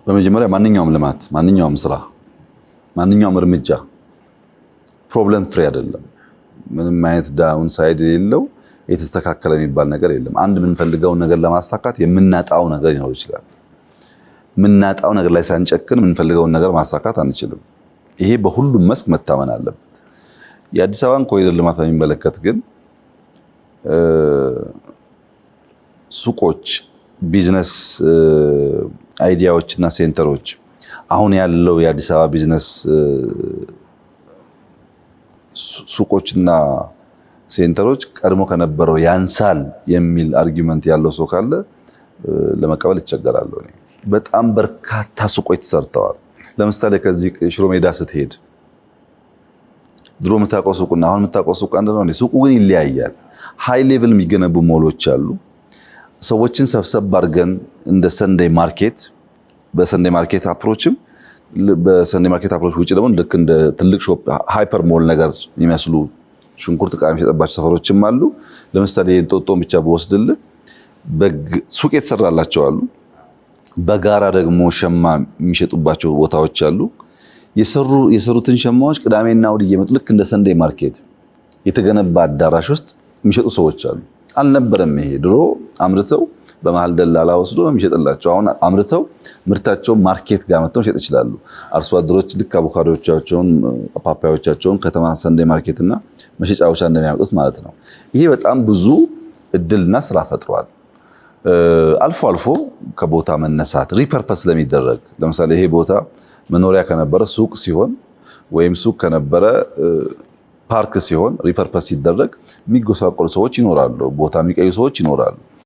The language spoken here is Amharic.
በመጀመሪያ ማንኛውም ልማት፣ ማንኛውም ስራ፣ ማንኛውም እርምጃ ፕሮብለም ፍሪ አይደለም። ምንም አይነት ዳውን ሳይድ የሌለው የተስተካከለ የሚባል ነገር የለም። አንድ የምንፈልገውን ነገር ለማሳካት የምናጣው ነገር ሊኖር ይችላል። የምናጣው ነገር ላይ ሳንጨክን የምንፈልገውን ነገር ማሳካት አንችልም። ይሄ በሁሉም መስክ መታመን አለበት። የአዲስ አበባን ኮሪደር ልማት በሚመለከት ግን ሱቆች፣ ቢዝነስ አይዲያዎች እና ሴንተሮች አሁን ያለው የአዲስ አበባ ቢዝነስ ሱቆችና ሴንተሮች ቀድሞ ከነበረው ያንሳል የሚል አርጊውመንት ያለው ሰው ካለ ለመቀበል ይቸገራለሁ። በጣም በርካታ ሱቆች ተሰርተዋል። ለምሳሌ ከዚህ ሽሮ ሜዳ ስትሄድ ድሮ የምታውቀው ሱቅና አሁን የምታውቀው ሱቅ አንድ ነው። ሱቁ ግን ይለያያል። ሃይ ሌቭል የሚገነቡ ሞሎች አሉ። ሰዎችን ሰብሰብ አድርገን እንደ ሰንዴይ ማርኬት በሰንዴይ ማርኬት አፕሮችም በሰንዴይ ማርኬት አፕሮች ውጪ ደግሞ ልክ እንደ ትልቅ ሾፕ ሃይፐር ሞል ነገር የሚመስሉ ሽንኩርት ዕቃ የሚሸጥባቸው ሰፈሮችም አሉ። ለምሳሌ እንጦጦን ብቻ በወስድልህ ሱቅ የተሰራላቸው አሉ። በጋራ ደግሞ ሸማ የሚሸጡባቸው ቦታዎች አሉ። የሰሩትን ሸማዎች ቅዳሜና እሑድ እየመጡ ልክ እንደ ሰንዴይ ማርኬት የተገነባ አዳራሽ ውስጥ የሚሸጡ ሰዎች አሉ። አልነበረም ይሄ ድሮ አምርተው በመሃል ደላላ ወስዶ ነው የሚሸጥላቸው። አሁን አምርተው ምርታቸውን ማርኬት ጋር መጥተው መሸጥ ይችላሉ። አርሶ አደሮች ልክ አቮካዶቻቸውን፣ ፓፓያዎቻቸውን ከተማ ሰንዴይ ማርኬትና መሸጫዎች እንደሚያመጡት ማለት ነው። ይሄ በጣም ብዙ እድልና ስራ ፈጥሯል። አልፎ አልፎ ከቦታ መነሳት ሪፐርፐስ ለሚደረግ ለምሳሌ ይሄ ቦታ መኖሪያ ከነበረ ሱቅ ሲሆን ወይም ሱቅ ከነበረ ፓርክ ሲሆን ሪፐርፐስ ሲደረግ የሚጎሳቆሉ ሰዎች ይኖራሉ። ቦታ የሚቀዩ ሰዎች ይኖራሉ።